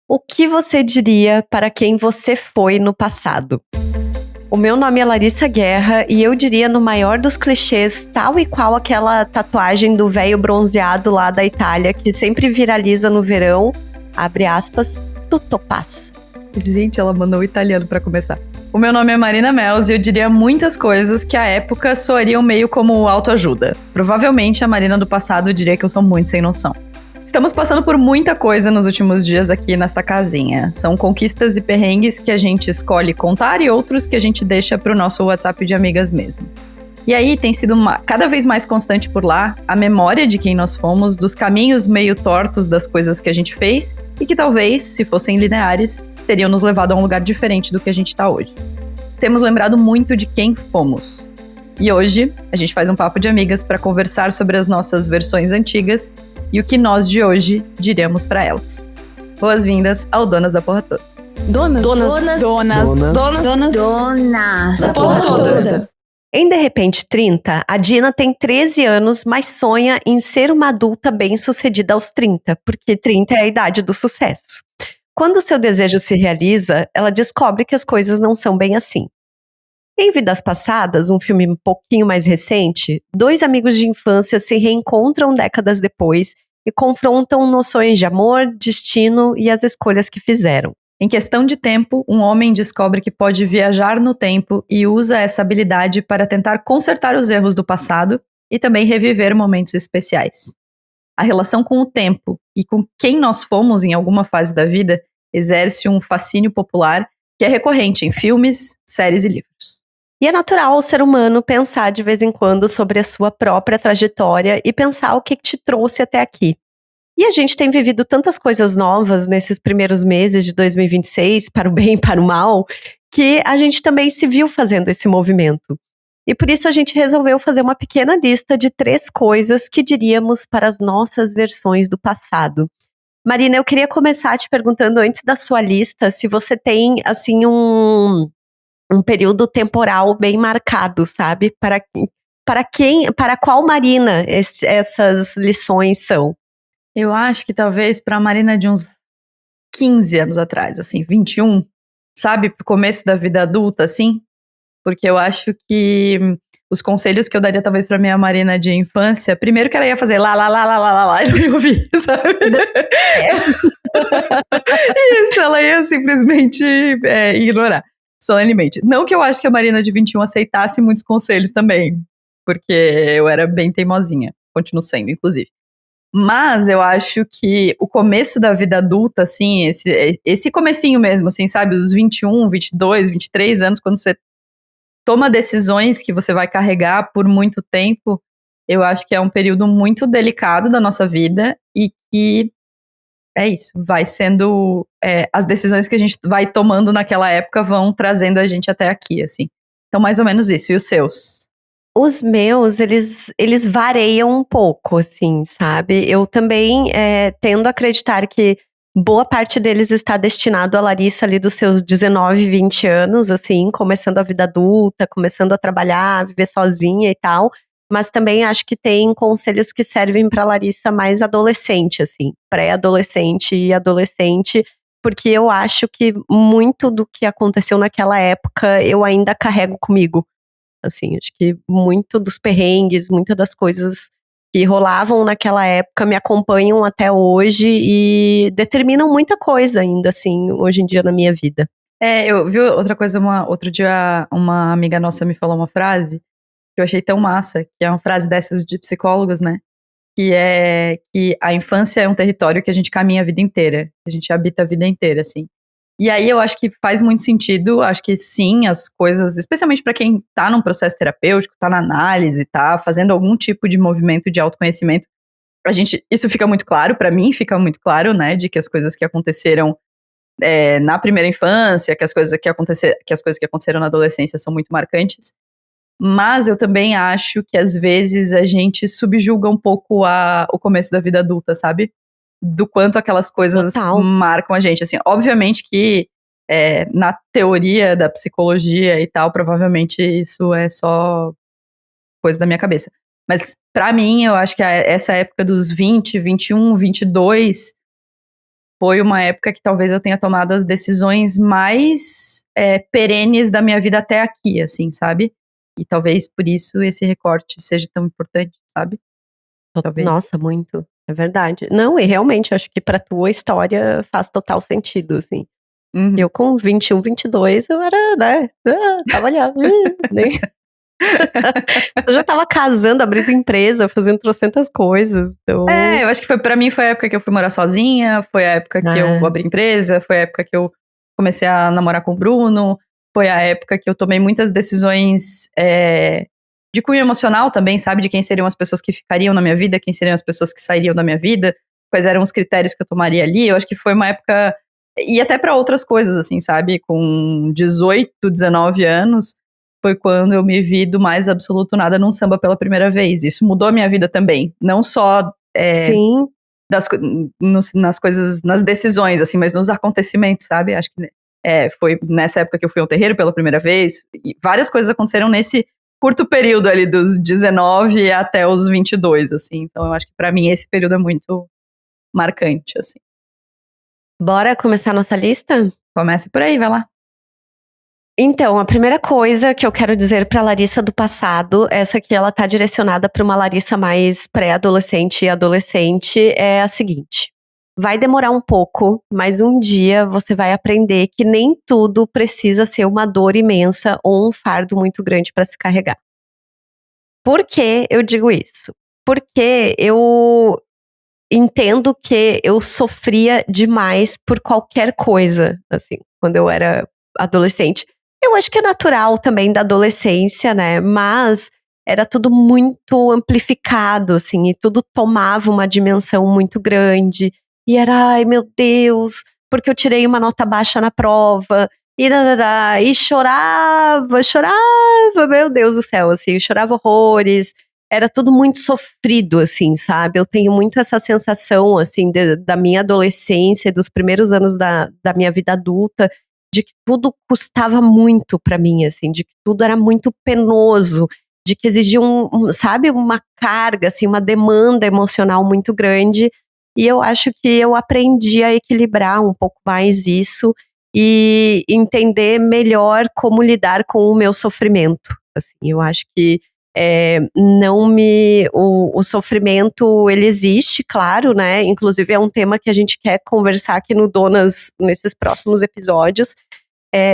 O que você diria para quem você foi no passado? O meu nome é Larissa Guerra e eu diria no maior dos clichês, tal e qual aquela tatuagem do velho bronzeado lá da Itália que sempre viraliza no verão, abre aspas, tutto passa. Gente, ela mandou o italiano pra começar. O meu nome é Marina Melz e eu diria muitas coisas que à época soariam meio como autoajuda. Provavelmente a Marina do passado diria que eu sou muito sem noção. Estamos passando por muita coisa nos últimos dias aqui nesta casinha. São conquistas e perrengues que a gente escolhe contar e outros que a gente deixa pro nosso WhatsApp de amigas mesmo. E aí tem sido cada vez mais constante por lá a memória de quem nós fomos, dos caminhos meio tortos das coisas que a gente fez e que talvez, se fossem lineares, teriam nos levado a um lugar diferente do que a gente está hoje. Temos lembrado muito de quem fomos. E hoje a gente faz um papo de amigas para conversar sobre as nossas versões antigas e o que nós de hoje diríamos para elas. Boas-vindas ao Donas da Porra Toda. Donas da Porra Toda. Em De Repente 30, a Dina tem 13 anos, mas sonha em ser uma adulta bem-sucedida aos 30, porque 30 é a idade do sucesso. Quando seu desejo se realiza, ela descobre que as coisas não são bem assim. Em Vidas Passadas, um filme um pouquinho mais recente, dois amigos de infância se reencontram décadas depois e confrontam noções de amor, destino e as escolhas que fizeram. Em questão de tempo, um homem descobre que pode viajar no tempo e usa essa habilidade para tentar consertar os erros do passado e também reviver momentos especiais. A relação com o tempo e com quem nós fomos em alguma fase da vida exerce um fascínio popular que é recorrente em filmes, séries e livros. E é natural o ser humano pensar de vez em quando sobre a sua própria trajetória e pensar o que te trouxe até aqui. E a gente tem vivido tantas coisas novas nesses primeiros meses de 2026, para o bem e para o mal, que a gente também se viu fazendo esse movimento. E por isso a gente resolveu fazer uma pequena lista de 3 coisas que diríamos para as nossas versões do passado. Marina, eu queria começar te perguntando antes da sua lista se você tem, assim, um período temporal bem marcado, sabe? Para qual Marina essas lições são? Eu acho que talvez para a Marina de uns 15 anos atrás, assim, 21, sabe? Pro começo da vida adulta, assim. Porque eu acho que os conselhos que eu daria talvez pra minha Marina de infância, primeiro que ela ia fazer lá, e não ia ouvir, sabe? Isso, ela ia simplesmente ignorar, solenemente. Não que eu acho que a Marina de 21 aceitasse muitos conselhos também, porque eu era bem teimosinha, continuo sendo, inclusive. Mas eu acho que o começo da vida adulta, assim, esse comecinho mesmo, assim, sabe? Os 21, 22, 23 anos, quando você toma decisões que você vai carregar por muito tempo, eu acho que é um período muito delicado da nossa vida e que é isso, vai sendo, as decisões que a gente vai tomando naquela época vão trazendo a gente até aqui, assim. Então, mais ou menos isso. E os seus? Os meus, eles variam um pouco, assim, sabe? Eu também tendo a acreditar que boa parte deles está destinado a Larissa ali dos seus 19, 20 anos, assim, começando a vida adulta, começando a trabalhar, viver sozinha e tal. Mas também acho que tem conselhos que servem para Larissa mais adolescente, assim, pré-adolescente e adolescente, porque eu acho que muito do que aconteceu naquela época eu ainda carrego comigo. Assim, acho que muito dos perrengues, muitas das coisas que rolavam naquela época me acompanham até hoje e determinam muita coisa ainda, assim, hoje em dia na minha vida. Eu vi outra coisa, outro dia uma amiga nossa me falou uma frase que eu achei tão massa, que é uma frase dessas de psicólogos, né? Que é que a infância é um território que a gente caminha a vida inteira, que a gente habita a vida inteira, assim. E aí eu acho que faz muito sentido, acho que sim, as coisas, especialmente para quem tá num processo terapêutico, tá na análise, tá fazendo algum tipo de movimento de autoconhecimento, isso fica muito claro, para mim fica muito claro, né, de que as coisas que aconteceram na primeira infância, que as coisas que aconteceram na adolescência são muito marcantes, mas eu também acho que às vezes a gente subjuga um pouco o começo da vida adulta, sabe? Do quanto aquelas coisas marcam a gente, assim, obviamente que na teoria da psicologia e tal, provavelmente isso é só coisa da minha cabeça, mas pra mim, eu acho que essa época dos 20, 21, 22 foi uma época que talvez eu tenha tomado as decisões mais perenes da minha vida até aqui, assim, sabe? E talvez por isso esse recorte seja tão importante, sabe? Talvez. Nossa, muito. É verdade. Não, e realmente, acho que pra tua história faz total sentido, assim. Uhum. Eu com 21, 22, eu era, né? Tava ali, ó. Nem... Eu já tava casando, abrindo empresa, fazendo trocentas coisas. Então... eu acho que pra mim foi a época que eu fui morar sozinha, foi a época que eu abri empresa, foi a época que eu comecei a namorar com o Bruno, foi a época que eu tomei muitas decisões de cunho emocional também, sabe? De quem seriam as pessoas que ficariam na minha vida, quem seriam as pessoas que sairiam da minha vida, quais eram os critérios que eu tomaria ali. Eu acho que foi uma época... E até pra outras coisas, assim, sabe? Com 18, 19 anos, foi quando eu me vi do mais absoluto nada num samba pela primeira vez. Isso mudou a minha vida também. Não só Sim. nas coisas, nas decisões, assim, mas nos acontecimentos, sabe? Acho que foi nessa época que eu fui ao terreiro pela primeira vez. E várias coisas aconteceram nesse curto período ali dos 19 até os 22, assim. Então eu acho que pra mim esse período é muito marcante, assim. Bora começar a nossa lista? Comece por aí, vai lá. Então, a primeira coisa que eu quero dizer pra Larissa do passado, essa aqui ela tá direcionada pra uma Larissa mais pré-adolescente e adolescente, é a seguinte: vai demorar um pouco, mas um dia você vai aprender que nem tudo precisa ser uma dor imensa ou um fardo muito grande pra se carregar. Por que eu digo isso? Porque eu entendo que eu sofria demais por qualquer coisa, assim, quando eu era adolescente. Eu acho que é natural também da adolescência, né? Mas era tudo muito amplificado, assim, e tudo tomava uma dimensão muito grande. E era, ai meu Deus, porque eu tirei uma nota baixa na prova. E chorava, meu Deus do céu, assim, eu chorava horrores. Era tudo muito sofrido, assim, sabe? Eu tenho muito essa sensação, assim, da minha adolescência, dos primeiros anos da minha vida adulta, de que tudo custava muito pra mim, assim, de que tudo era muito penoso, de que exigia sabe, uma carga, assim, uma demanda emocional muito grande. E eu acho que eu aprendi a equilibrar um pouco mais isso e entender melhor como lidar com o meu sofrimento. Assim, eu acho que o sofrimento, ele existe, claro, né? Inclusive é um tema que a gente quer conversar aqui no Donas nesses próximos episódios.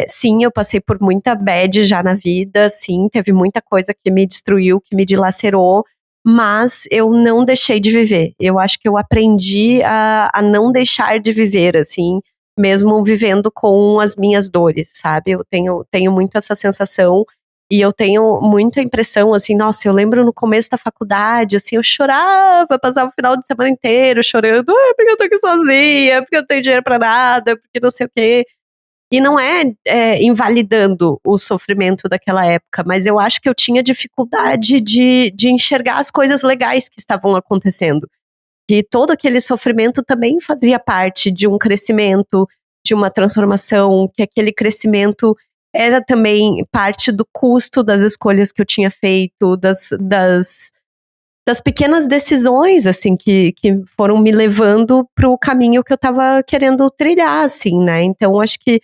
Sim, eu passei por muita bad já na vida, sim, teve muita coisa que me destruiu, que me dilacerou, mas eu não deixei de viver. Eu acho que eu aprendi a não deixar de viver, assim, mesmo vivendo com as minhas dores, sabe? Eu tenho muito essa sensação. E eu tenho muita impressão, assim, nossa, eu lembro no começo da faculdade, assim, eu chorava, passava o final de semana inteiro chorando, porque eu tô aqui sozinha, porque eu não tenho dinheiro pra nada, porque não sei o quê. E não invalidando o sofrimento daquela época, mas eu acho que eu tinha dificuldade de enxergar as coisas legais que estavam acontecendo. Que todo aquele sofrimento também fazia parte de um crescimento, de uma transformação, que aquele crescimento era também parte do custo das escolhas que eu tinha feito, das pequenas decisões, assim, que foram me levando pro caminho que eu tava querendo trilhar, assim, né? Então, acho que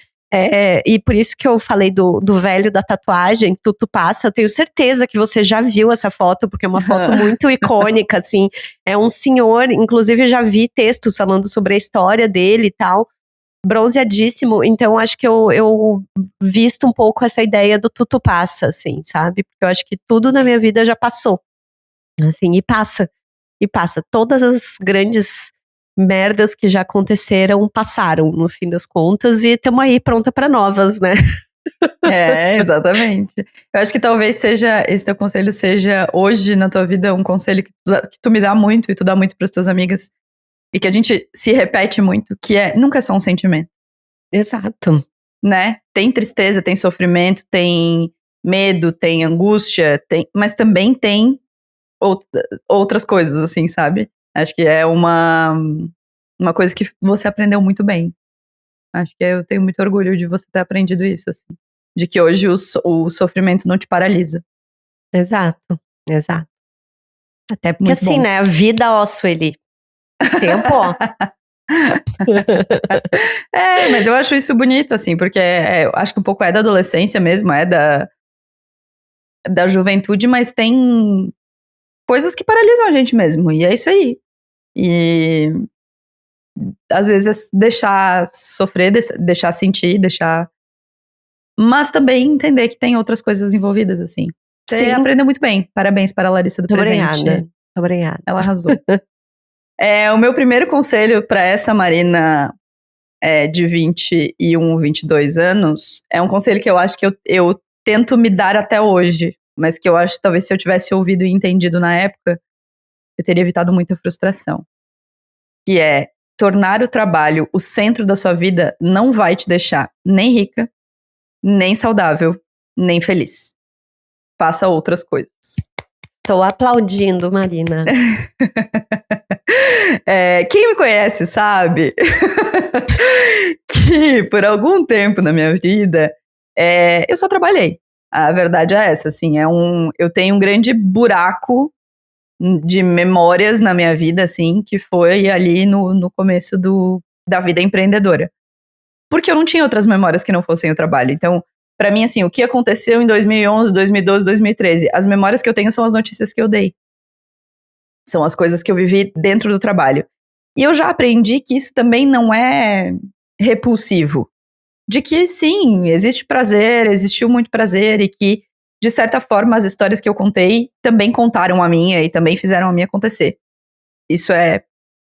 e por isso que eu falei do velho da tatuagem, Tudo Passa. Eu tenho certeza que você já viu essa foto, porque é uma foto muito icônica, assim. É um senhor, inclusive já vi textos falando sobre a história dele e tal, bronzeadíssimo. Então acho que eu visto um pouco essa ideia do tudo passa, assim, sabe? Porque eu acho que tudo na minha vida já passou, assim, e passa. Todas as grandes merdas que já aconteceram passaram, no fim das contas, e estamos aí pronta para novas, né? Exatamente. Eu acho que talvez esse teu conselho seja hoje na tua vida um conselho que tu me dá muito e tu dá muito para as tuas amigas, e que a gente se repete muito, que nunca é só um sentimento. Exato. Né? Tem tristeza, tem sofrimento, tem medo, tem angústia, mas também tem outras coisas, assim, sabe? Acho que é uma coisa que você aprendeu muito bem. Acho que eu tenho muito orgulho de você ter aprendido isso, assim. De que hoje o sofrimento não te paralisa. Exato. Até porque muito assim, bom. né? A vida, ó, Sueli. Tempo, ó. Mas eu acho isso bonito, assim, porque eu acho que um pouco é da adolescência mesmo, é da juventude, mas tem coisas que paralisam a gente mesmo, e é isso aí. E às vezes deixar sofrer, deixar sentir, mas também entender que tem outras coisas envolvidas, assim. Você aprendeu muito bem. Parabéns para a Larissa do presente. Muito obrigada. Ela arrasou. O meu primeiro conselho para essa Marina de 21, 22 anos é um conselho que eu acho que eu tento me dar até hoje, mas que eu acho que talvez se eu tivesse ouvido e entendido na época, eu teria evitado muita frustração. Que é tornar o trabalho o centro da sua vida não vai te deixar nem rica, nem saudável, nem feliz. Faça outras coisas. Tô aplaudindo, Marina. Quem me conhece sabe que por algum tempo na minha vida eu só trabalhei. A verdade é essa, assim, eu tenho um grande buraco de memórias na minha vida, assim, que foi ali no começo da vida empreendedora. Porque eu não tinha outras memórias que não fossem o trabalho. Então, pra mim, assim, o que aconteceu em 2011, 2012, 2013, as memórias que eu tenho são as notícias que eu dei. São as coisas que eu vivi dentro do trabalho. E eu já aprendi que isso também não é repulsivo. De que, sim, existe prazer, existiu muito prazer e que, de certa forma, as histórias que eu contei também contaram a minha e também fizeram a minha acontecer. Isso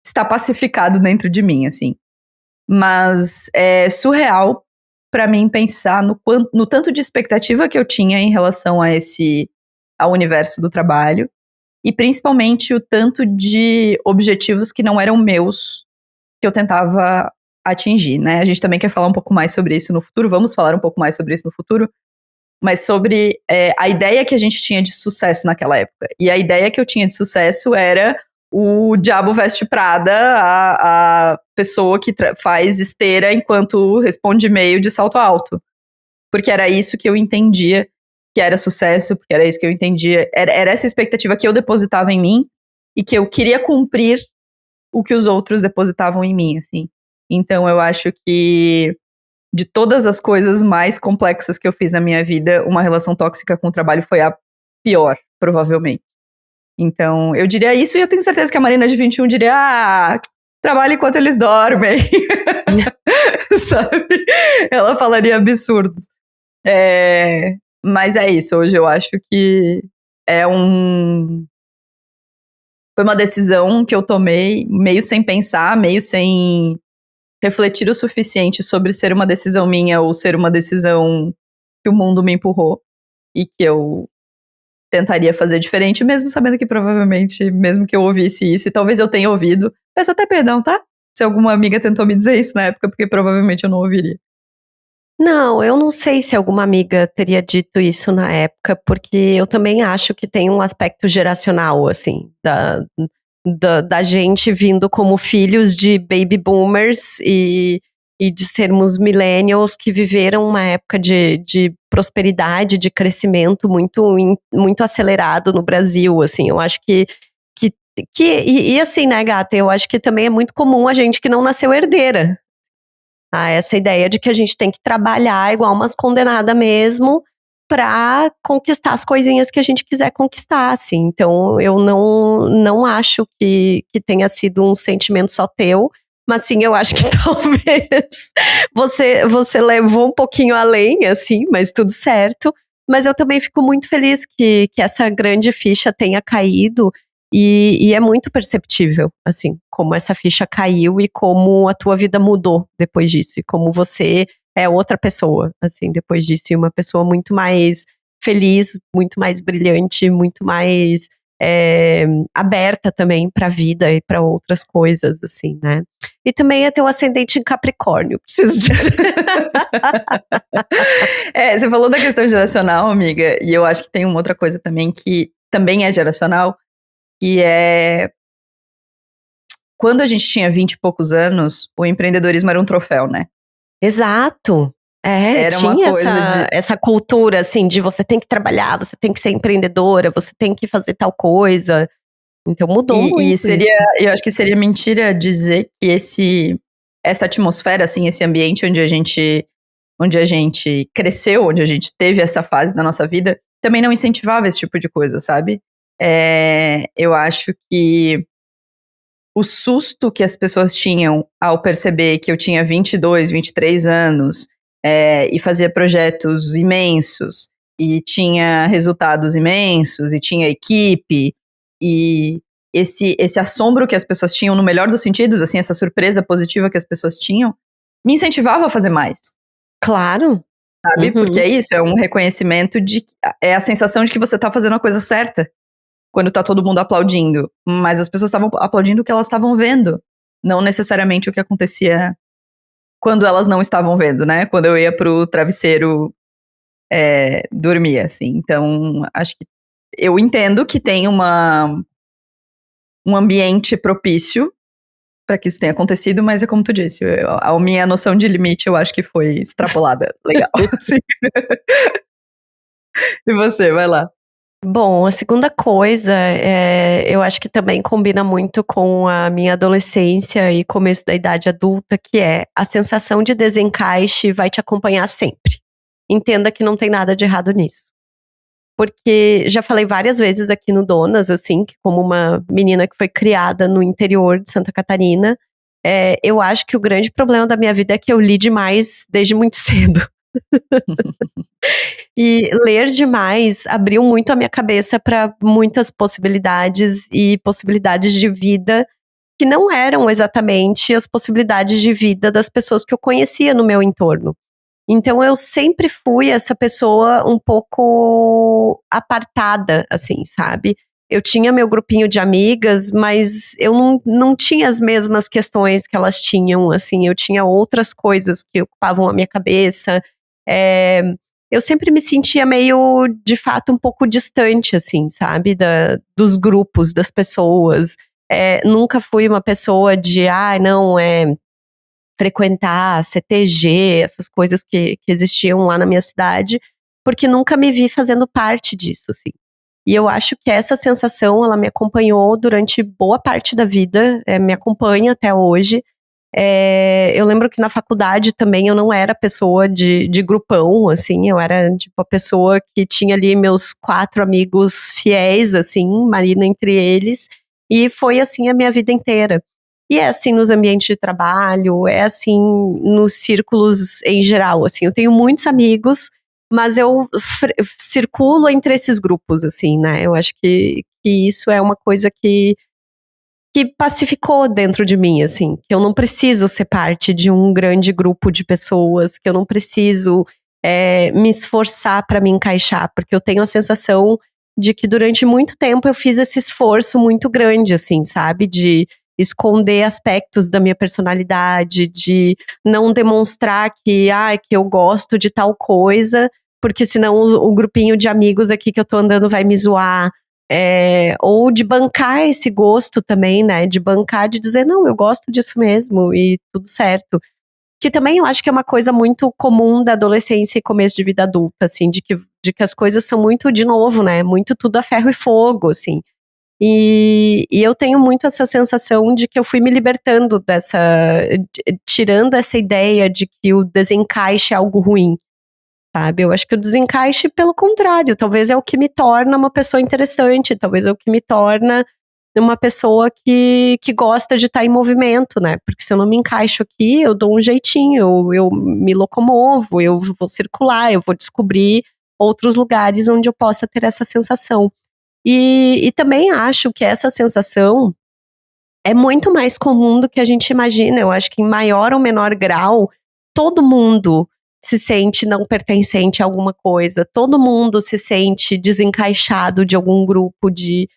está pacificado dentro de mim, assim. Mas é surreal pra mim pensar no tanto de expectativa que eu tinha em relação ao universo do trabalho e principalmente o tanto de objetivos que não eram meus que eu tentava atingir, né? A gente também quer falar um pouco mais sobre isso no futuro, vamos falar um pouco mais sobre isso no futuro, mas sobre a ideia que a gente tinha de sucesso naquela época. E a ideia que eu tinha de sucesso era o Diabo Veste Prada, a pessoa que faz esteira enquanto responde e-mail de salto alto. Porque era isso que eu entendia que era sucesso, porque era isso que eu entendia, era essa expectativa que eu depositava em mim e que eu queria cumprir o que os outros depositavam em mim, assim. Então eu acho que de todas as coisas mais complexas que eu fiz na minha vida, uma relação tóxica com o trabalho foi a pior, provavelmente. Então, eu diria isso e eu tenho certeza que a Marina de 21 diria, trabalha enquanto eles dormem. Sabe? Ela falaria absurdos. Mas é isso, hoje eu acho que foi uma decisão que eu tomei meio sem pensar, meio sem refletir o suficiente sobre ser uma decisão minha ou ser uma decisão que o mundo me empurrou e que eu tentaria fazer diferente, mesmo sabendo que provavelmente, mesmo que eu ouvisse isso, e talvez eu tenha ouvido, peço até perdão, tá? Se alguma amiga tentou me dizer isso na época, porque provavelmente eu não ouviria. Não, eu não sei se alguma amiga teria dito isso na época, porque eu também acho que tem um aspecto geracional, assim, da gente vindo como filhos de baby boomers e de sermos millennials que viveram uma época de prosperidade, de crescimento muito acelerado no Brasil, assim, eu acho que assim, né, gata, eu acho que também é muito comum a gente que não nasceu herdeira. Essa ideia de que a gente tem que trabalhar igual umas condenadas mesmo pra conquistar as coisinhas que a gente quiser conquistar, assim. Então, eu não acho que tenha sido um sentimento só teu, mas sim, eu acho que talvez você levou um pouquinho além, assim, mas tudo certo. Mas eu também fico muito feliz que essa grande ficha tenha caído e é muito perceptível, assim, como essa ficha caiu e como a tua vida mudou depois disso. E como você é outra pessoa, assim, depois disso. E uma pessoa muito mais feliz, muito mais brilhante, muito mais aberta também pra vida e pra outras coisas, assim, né? E também é teu ascendente em Capricórnio, preciso dizer. Você falou da questão geracional, amiga, e eu acho que tem uma outra coisa também que também é geracional, que é quando a gente tinha 20 e poucos anos, o empreendedorismo era um troféu, né? Exato. Era tinha uma coisa essa cultura, assim, de você tem que trabalhar, você tem que ser empreendedora, você tem que fazer tal coisa. Então mudou muito E isso. eu acho que seria mentira dizer que essa atmosfera, assim, esse ambiente onde a gente cresceu, onde a gente teve essa fase da nossa vida, também não incentivava esse tipo de coisa, sabe? Eu acho que o susto que as pessoas tinham ao perceber que eu tinha 22, 23 anos e fazia projetos imensos e tinha resultados imensos e tinha equipe e esse assombro que as pessoas tinham no melhor dos sentidos, assim, essa surpresa positiva que as pessoas tinham, me incentivava a fazer mais. Claro. Sabe? Uhum. Porque é isso, é um reconhecimento é a sensação de que você tá fazendo a coisa certa quando tá todo mundo aplaudindo. Mas as pessoas estavam aplaudindo o que elas estavam vendo, não necessariamente o que acontecia quando elas não estavam vendo, né? Quando eu ia pro travesseiro dormir, assim. Então, acho que eu entendo que tem um ambiente propício para que isso tenha acontecido, mas é como tu disse, a minha noção de limite eu acho que foi extrapolada. Legal. Assim. E você, vai lá. Bom, a segunda coisa, eu acho que também combina muito com a minha adolescência e começo da idade adulta, que é a sensação de desencaixe vai te acompanhar sempre. Entenda que não tem nada de errado nisso. Porque já falei várias vezes aqui no Donas, assim, que como uma menina que foi criada no interior de Santa Catarina, eu acho que o grande problema da minha vida é que eu li demais desde muito cedo. E ler demais abriu muito a minha cabeça para muitas possibilidades e possibilidades de vida que não eram exatamente as possibilidades de vida das pessoas que eu conhecia no meu entorno. Então eu sempre fui essa pessoa um pouco apartada, assim, sabe? Eu tinha meu grupinho de amigas, mas eu não tinha as mesmas questões que elas tinham, assim, eu tinha outras coisas que ocupavam a minha cabeça. Eu sempre me sentia meio, de fato, um pouco distante, assim, sabe? Dos grupos, das pessoas. Nunca fui uma pessoa de, não, frequentar CTG, essas coisas que existiam lá na minha cidade, porque nunca me vi fazendo parte disso, assim. E eu acho que essa sensação, ela me acompanhou durante boa parte da vida, me acompanha até hoje. Eu lembro que na faculdade também eu não era pessoa de grupão, assim, eu era tipo a pessoa que tinha ali meus 4 amigos fiéis, assim, Marina entre eles, e foi assim a minha vida inteira. E é assim nos ambientes de trabalho, é assim nos círculos em geral, assim, eu tenho muitos amigos, mas eu circulo entre esses grupos, assim, né, eu acho que isso é uma coisa que pacificou dentro de mim, assim, que eu não preciso ser parte de um grande grupo de pessoas, que eu não preciso me esforçar para me encaixar, porque eu tenho a sensação de que durante muito tempo eu fiz esse esforço muito grande, assim, sabe, de esconder aspectos da minha personalidade, de não demonstrar que eu gosto de tal coisa, porque senão o grupinho de amigos aqui que eu tô andando vai me zoar. Ou de bancar esse gosto também, né? De bancar, de dizer, não, eu gosto disso mesmo e tudo certo. Que também eu acho que é uma coisa muito comum da adolescência e começo de vida adulta, assim, de que as coisas são muito, de novo, né? Muito tudo a ferro e fogo, assim. E eu tenho muito essa sensação de que eu fui me libertando tirando essa ideia de que o desencaixe é algo ruim. Sabe? Eu acho que o desencaixe, pelo contrário, talvez é o que me torna uma pessoa interessante, talvez é o que me torna uma pessoa que gosta de estar em movimento, né? Porque se eu não me encaixo aqui, eu dou um jeitinho, eu me locomovo, eu vou circular, eu vou descobrir outros lugares onde eu possa ter essa sensação. E também acho que essa sensação é muito mais comum do que a gente imagina. Eu acho que em maior ou menor grau, todo mundo se sente não pertencente a alguma coisa, todo mundo se sente desencaixado de algum grupo, de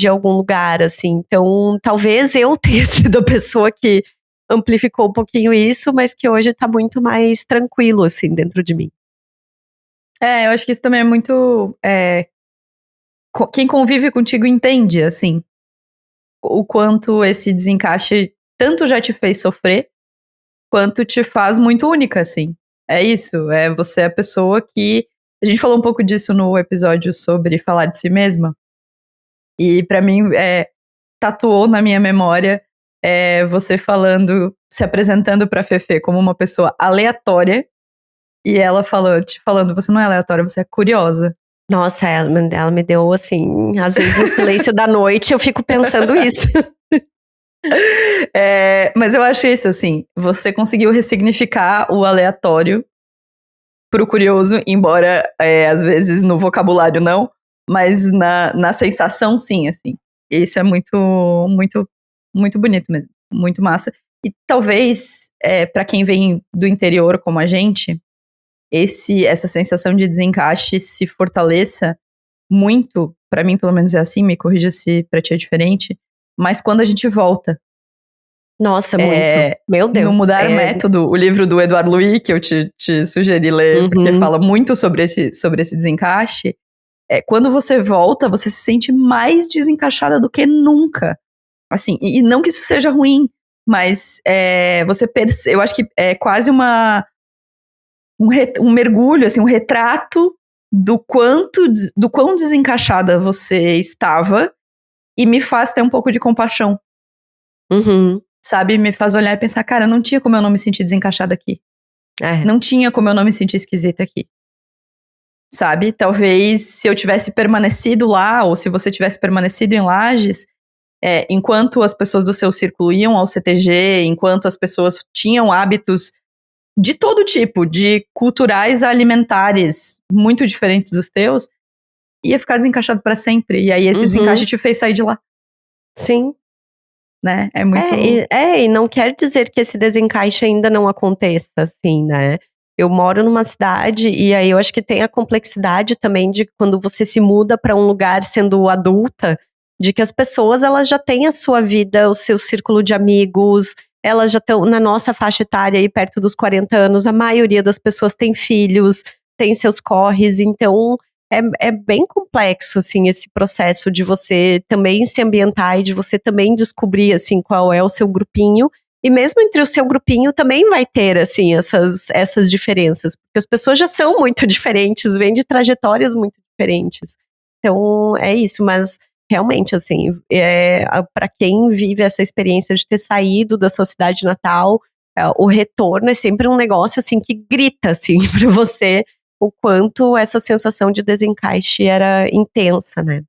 algum lugar, assim. Então, talvez eu tenha sido a pessoa que amplificou um pouquinho isso, mas que hoje tá muito mais tranquilo, assim, dentro de mim. Eu acho que isso também é muito... quem convive contigo entende, assim, o quanto esse desencaixe tanto já te fez sofrer, quanto te faz muito única, assim. É isso, você é a pessoa que... A gente falou um pouco disso no episódio sobre falar de si mesma. E pra mim, tatuou na minha memória você se apresentando pra Fefe como uma pessoa aleatória e ela te falando, você não é aleatória, você é curiosa. Nossa, ela me deu assim, às vezes no silêncio da noite eu fico pensando isso. Mas eu acho isso, assim, você conseguiu ressignificar o aleatório pro curioso, embora às vezes no vocabulário não, mas na sensação sim, assim. E isso é muito, muito, muito bonito mesmo, muito massa. E talvez, pra quem vem do interior como a gente, essa sensação de desencaixe se fortaleça muito, pra mim pelo menos é assim, me corrija se pra ti é diferente, mas quando a gente volta. Nossa, muito. Meu Deus. No Mudar Método, o livro do Edouard Louis, que eu te sugeri ler, porque fala muito sobre esse desencaixe, quando você volta, você se sente mais desencaixada do que nunca. Assim, e não que isso seja ruim, mas você percebe, eu acho que é quase um mergulho, assim, um retrato do quão desencaixada você estava e me faz ter um pouco de compaixão. Sabe, me faz olhar e pensar, cara, não tinha como eu não me sentir desencaixada aqui. Não tinha como eu não me sentir esquisita aqui. Sabe, talvez se eu tivesse permanecido lá, ou se você tivesse permanecido em Lages, enquanto as pessoas do seu círculo iam ao CTG, enquanto as pessoas tinham hábitos de todo tipo, de culturais a alimentares muito diferentes dos teus, ia ficar desencaixado pra sempre. E aí esse desencaixe te fez sair de lá. Sim. Né? É muito... E não quer dizer que esse desencaixe ainda não aconteça, assim, né? Eu moro numa cidade e aí eu acho que tem a complexidade também de quando você se muda para um lugar sendo adulta, de que as pessoas elas já têm a sua vida, o seu círculo de amigos, elas já estão na nossa faixa etária aí perto dos 40 anos, a maioria das pessoas tem filhos, tem seus corres, então é bem complexo, assim, esse processo de você também se ambientar e de você também descobrir, assim, qual é o seu grupinho. E mesmo entre o seu grupinho também vai ter, assim, essas diferenças. Porque as pessoas já são muito diferentes, vêm de trajetórias muito diferentes. Então, é isso. Mas, realmente, assim, para quem vive essa experiência de ter saído da sua cidade natal, o retorno é sempre um negócio, assim, que grita, assim, para você o quanto essa sensação de desencaixe era intensa, né?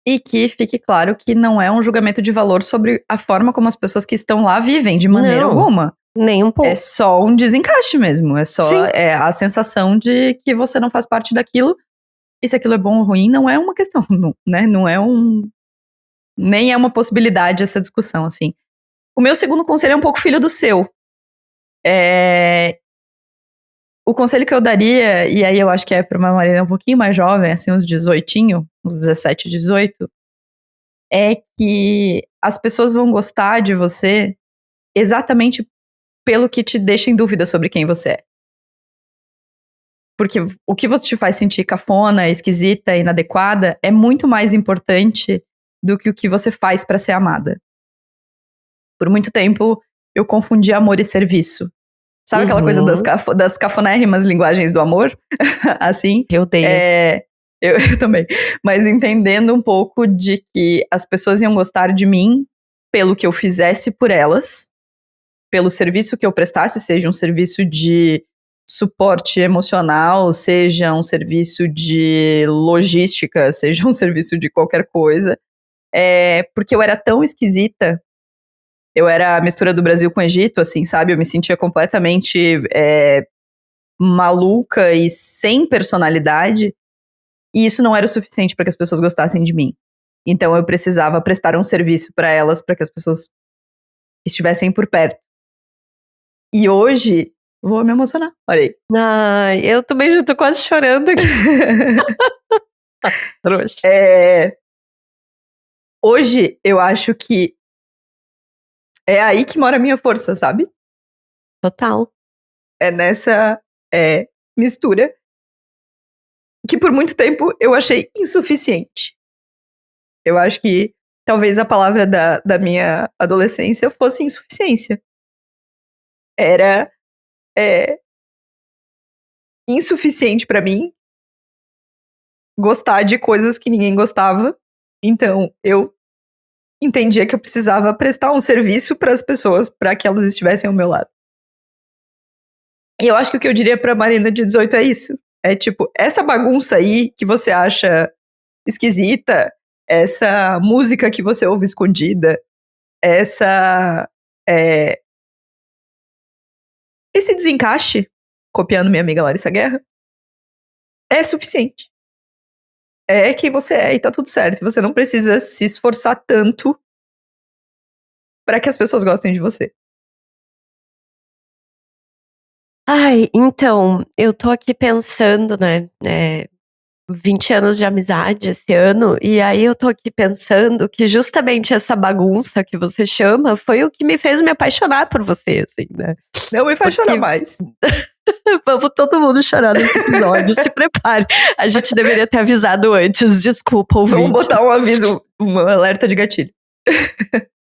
E que fique claro que não é um julgamento de valor sobre a forma como as pessoas que estão lá vivem, de maneira alguma. Nem um pouco. É só um desencaixe mesmo. É só a sensação de que você não faz parte daquilo. E se aquilo é bom ou ruim, não é uma questão, né? Não é nem é uma possibilidade essa discussão, assim. O meu segundo conselho é um pouco filho do seu. O conselho que eu daria, e aí eu acho que é para uma Marina um pouquinho mais jovem, assim, uns 18, uns 17, 18, é que as pessoas vão gostar de você exatamente pelo que te deixa em dúvida sobre quem você é. Porque o que você te faz sentir cafona, esquisita, inadequada, é muito mais importante do que o que você faz para ser amada. Por muito tempo, eu confundi amor e serviço. Sabe aquela coisa das cafonérrimas linguagens do amor? Assim? Eu odeio. Eu também. Mas entendendo um pouco de que as pessoas iam gostar de mim pelo que eu fizesse por elas, pelo serviço que eu prestasse, seja um serviço de suporte emocional, seja um serviço de logística, seja um serviço de qualquer coisa. Porque eu era tão esquisita. Eu era a mistura do Brasil com o Egito, assim, sabe? Eu me sentia completamente maluca e sem personalidade. E isso não era o suficiente para que as pessoas gostassem de mim. Então eu precisava prestar um serviço para elas, para que as pessoas estivessem por perto. E hoje, vou me emocionar, olha aí. Ai, eu também já tô quase chorando aqui. Trouxa. Hoje, eu acho que é aí que mora a minha força, sabe? Total. É nessa mistura que por muito tempo eu achei insuficiente. Eu acho que talvez a palavra da minha adolescência fosse insuficiência. Era insuficiente pra mim gostar de coisas que ninguém gostava. Então, eu entendia que eu precisava prestar um serviço para as pessoas para que elas estivessem ao meu lado. E eu acho que o que eu diria pra Marina de 18 é isso. É tipo, essa bagunça aí que você acha esquisita, essa música que você ouve escondida, esse desencaixe, copiando minha amiga Larissa Guerra, é suficiente. É quem você é e tá tudo certo. Você não precisa se esforçar tanto pra que as pessoas gostem de você. Ai, então, eu tô aqui pensando, né, 20 anos de amizade esse ano, e aí eu tô aqui pensando que justamente essa bagunça que você chama foi o que me fez me apaixonar por você, assim, né? Não me faz chorar Porque- mais. Vamos todo mundo chorar nesse episódio, se prepare. A gente deveria ter avisado antes, desculpa, ouvintes. Vamos botar um aviso, um alerta de gatilho.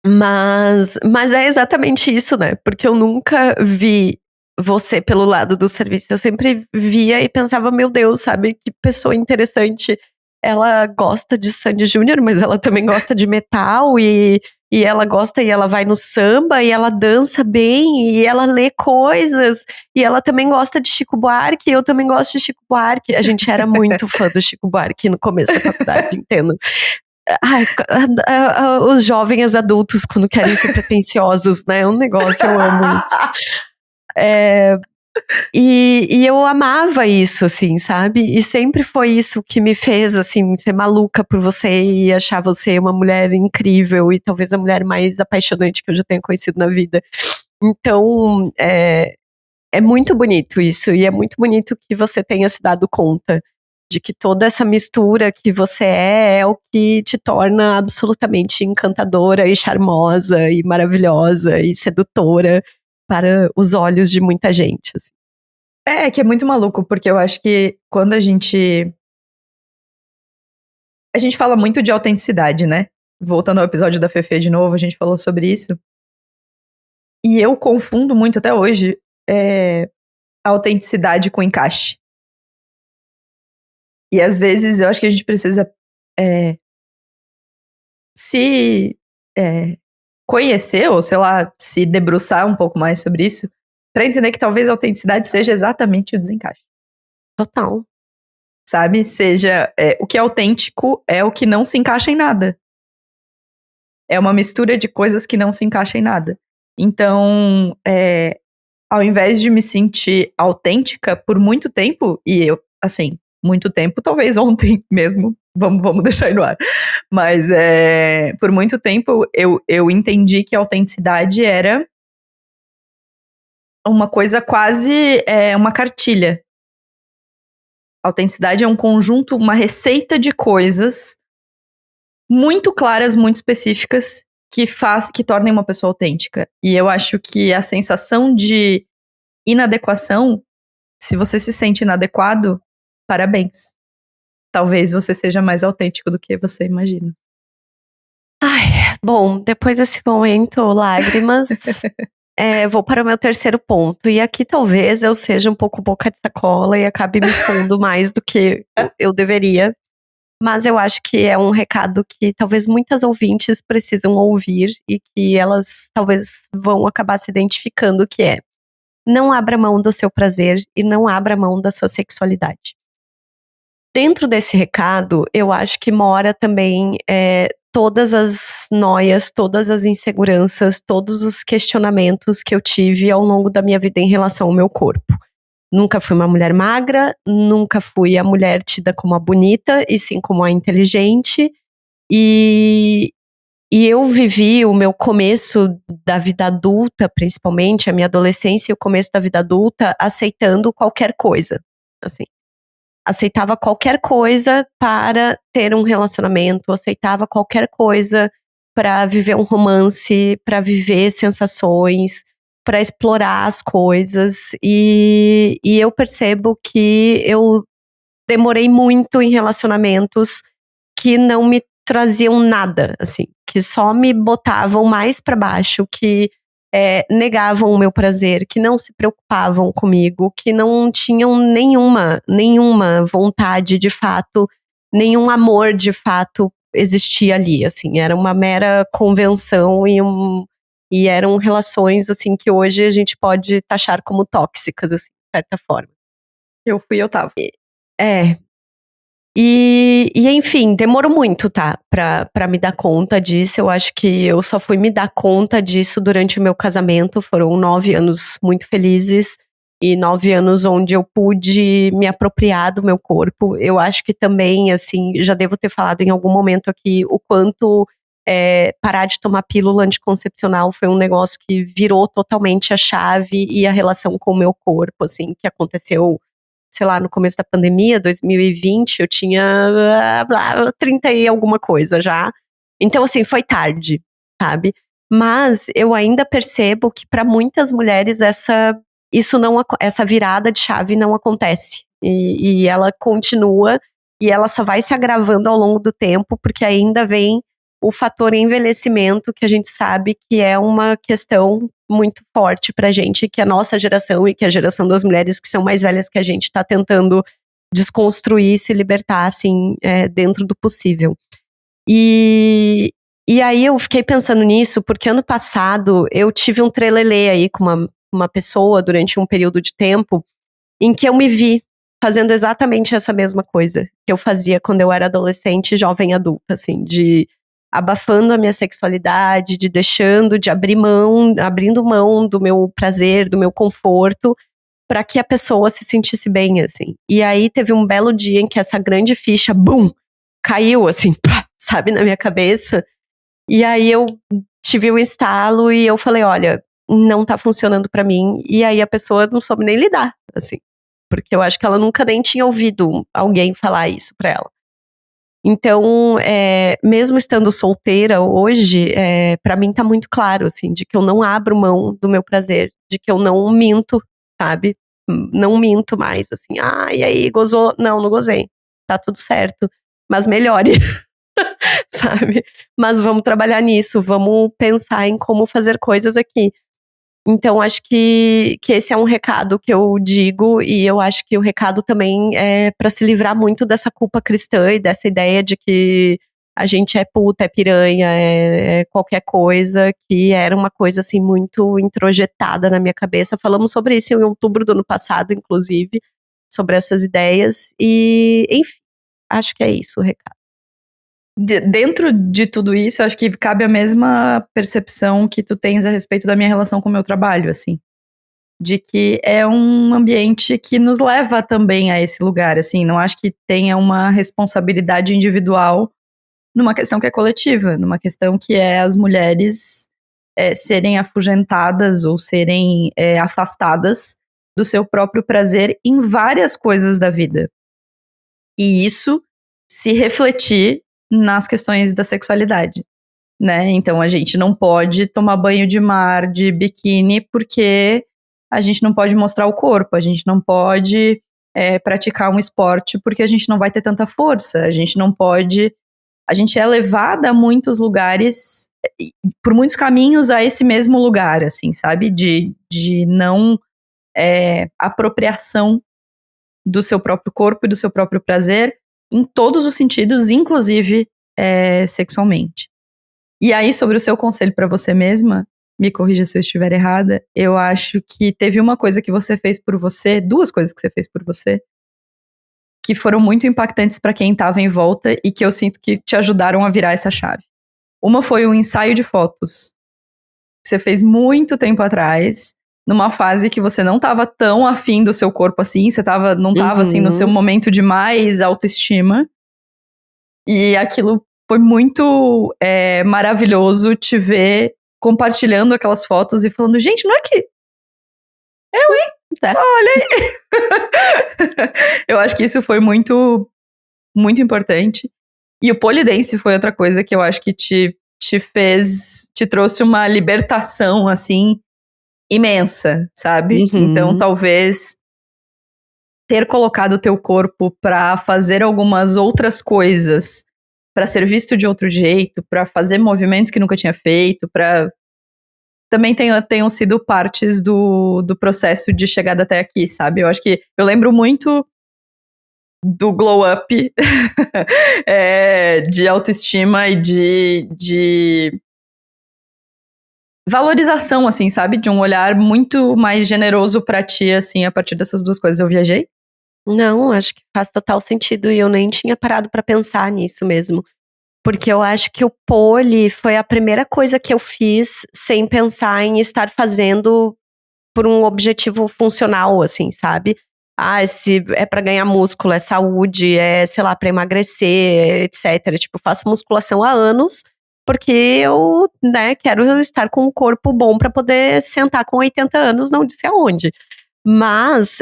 Mas é exatamente isso, né? Porque eu nunca vi você pelo lado do serviço. Eu sempre via e pensava, meu Deus, sabe? Que pessoa interessante. Ela gosta de Sandy Júnior, mas ela também gosta de metal e ela gosta e ela vai no samba e ela dança bem e ela lê coisas e ela também gosta de Chico Buarque e eu também gosto de Chico Buarque. A gente era muito fã do Chico Buarque no começo da faculdade, entendo. Ai, os jovens adultos quando querem ser pretensiosos, né? É um negócio, eu amo isso. E eu amava isso, assim, sabe? E sempre foi isso que me fez, assim, ser maluca por você e achar você uma mulher incrível e talvez a mulher mais apaixonante que eu já tenha conhecido na vida. Então, é muito bonito isso e é muito bonito que você tenha se dado conta de que toda essa mistura que você é o que te torna absolutamente encantadora e charmosa e maravilhosa e sedutora para os olhos de muita gente, assim. Que é muito maluco, porque eu acho que quando a gente fala muito de autenticidade, né? Voltando ao episódio da Fefe de novo, a gente falou sobre isso. E eu confundo muito até hoje a autenticidade com encaixe. E às vezes eu acho que a gente precisa se conhecer, ou sei lá, se debruçar um pouco mais sobre isso, pra entender que talvez a autenticidade seja exatamente o desencaixe. Total. Sabe? Seja, o que é autêntico é o que não se encaixa em nada. É uma mistura de coisas que não se encaixam em nada. Então, ao invés de me sentir autêntica por muito tempo, e eu, assim, muito tempo, talvez ontem mesmo, vamos deixar aí no ar. Mas por muito tempo eu entendi que a autenticidade era uma coisa quase uma cartilha. A autenticidade é um conjunto, uma receita de coisas muito claras, muito específicas que tornem uma pessoa autêntica. E eu acho que a sensação de inadequação, se você se sente inadequado, parabéns. Talvez você seja mais autêntico do que você imagina. Ai, bom, depois desse momento, lágrimas, vou para o meu terceiro ponto. E aqui talvez eu seja um pouco boca de sacola e acabe me expondo mais do que eu deveria. Mas eu acho que é um recado que talvez muitas ouvintes precisam ouvir e que elas talvez vão acabar se identificando, que é: não abra mão do seu prazer e não abra mão da sua sexualidade. Dentro desse recado, eu acho que mora também todas as noias, todas as inseguranças, todos os questionamentos que eu tive ao longo da minha vida em relação ao meu corpo. Nunca fui uma mulher magra, nunca fui a mulher tida como a bonita, e sim como a inteligente. E eu vivi o meu começo da vida adulta, principalmente, a minha adolescência e o começo da vida adulta, aceitando qualquer coisa, assim. Aceitava qualquer coisa para ter um relacionamento, aceitava qualquer coisa para viver um romance, para viver sensações, para explorar as coisas. E eu percebo que eu demorei muito em relacionamentos que não me traziam nada, assim, que só me botavam mais para baixo, que negavam o meu prazer, que não se preocupavam comigo, que não tinham nenhuma vontade de fato, nenhum amor de fato existia ali, assim, era uma mera convenção e eram relações, assim, que hoje a gente pode taxar como tóxicas, assim, de certa forma. Eu fui, eu tava. Enfim, demorou muito, tá? Pra me dar conta disso. Eu acho que eu só fui me dar conta disso durante o meu casamento. Foram 9 anos muito felizes e 9 anos onde eu pude me apropriar do meu corpo. Eu acho que também, assim, já devo ter falado em algum momento aqui o quanto parar de tomar pílula anticoncepcional foi um negócio que virou totalmente a chave e a relação com o meu corpo, assim, que aconteceu, sei lá, no começo da pandemia, 2020, eu tinha 30 e alguma coisa já. Então, assim, foi tarde, sabe? Mas eu ainda percebo que para muitas mulheres essa virada de chave não acontece. E ela continua e ela só vai se agravando ao longo do tempo, porque ainda vem o fator envelhecimento, que a gente sabe que é uma questão muito forte pra gente, que a nossa geração e que a geração das mulheres que são mais velhas que a gente tá tentando desconstruir, se libertar, assim, dentro do possível. E aí eu fiquei pensando nisso, porque ano passado eu tive um trelelê aí com uma pessoa durante um período de tempo, em que eu me vi fazendo exatamente essa mesma coisa que eu fazia quando eu era adolescente, jovem adulta, assim, de abafando a minha sexualidade, de abrindo mão do meu prazer, do meu conforto, para que a pessoa se sentisse bem, assim. E aí teve um belo dia em que essa grande ficha, bum, caiu, assim, pá, sabe, na minha cabeça. E aí eu tive o estalo e eu falei, olha, não tá funcionando pra mim. E aí a pessoa não soube nem lidar, assim. Porque eu acho que ela nunca nem tinha ouvido alguém falar isso pra ela. Então, mesmo estando solteira hoje, pra mim tá muito claro, assim, de que eu não abro mão do meu prazer, de que eu não minto, sabe? Não minto mais, assim, e aí, gozou? Não gozei. Tá tudo certo. Mas melhore, sabe? Mas vamos trabalhar nisso, vamos pensar em como fazer coisas aqui. Então, acho que esse é um recado que eu digo, e eu acho que o recado também é para se livrar muito dessa culpa cristã e dessa ideia de que a gente é puta, é piranha, é qualquer coisa, que era uma coisa assim muito introjetada na minha cabeça. Falamos sobre isso em outubro do ano passado, inclusive, sobre essas ideias, e enfim, acho que é isso o recado. Dentro de tudo isso, acho que cabe a mesma percepção que tu tens a respeito da minha relação com o meu trabalho, assim. De que é um ambiente que nos leva também a esse lugar, assim. Não acho que tenha uma responsabilidade individual numa questão que é coletiva, numa questão que é as mulheres serem afugentadas ou serem afastadas do seu próprio prazer em várias coisas da vida. E isso se refletir nas questões da sexualidade, né? Então a gente não pode tomar banho de mar de biquíni porque a gente não pode mostrar o corpo, a gente não pode praticar um esporte porque a gente não vai ter tanta força, a gente não pode... A gente é levada a muitos lugares, por muitos caminhos a esse mesmo lugar, assim, sabe? De não apropriação do seu próprio corpo e do seu próprio prazer em todos os sentidos, inclusive sexualmente. E aí, sobre o seu conselho para você mesma, me corrija se eu estiver errada, eu acho que teve uma coisa que você fez por você, duas coisas que você fez por você, que foram muito impactantes para quem estava em volta e que eu sinto que te ajudaram a virar essa chave. Uma foi um ensaio de fotos que você fez muito tempo atrás, numa fase que você não estava tão afim do seu corpo assim, você não estava assim no seu momento de mais autoestima. E aquilo foi muito maravilhoso te ver compartilhando aquelas fotos e falando, gente, não é que... Eu, hein? Tá. Olha aí. Eu acho que isso foi muito, muito importante. E o polidense foi outra coisa que eu acho que te trouxe uma libertação, assim, imensa, sabe? Então, talvez ter colocado o teu corpo pra fazer algumas outras coisas, pra ser visto de outro jeito, pra fazer movimentos que nunca tinha feito, também tenham sido partes do processo de chegada até aqui, sabe? Eu acho que eu lembro muito do glow up, de autoestima e de valorização, assim, sabe? De um olhar muito mais generoso pra ti, assim, a partir dessas duas coisas. Eu viajei? Não, acho que faz total sentido e eu nem tinha parado pra pensar nisso mesmo. Porque eu acho que o pole foi a primeira coisa que eu fiz sem pensar em estar fazendo por um objetivo funcional, assim, sabe? Se é pra ganhar músculo, é saúde, sei lá, pra emagrecer, etc. Tipo, faço musculação há anos, porque eu, né, quero estar com um corpo bom pra poder sentar com 80 anos, não disse aonde. Mas,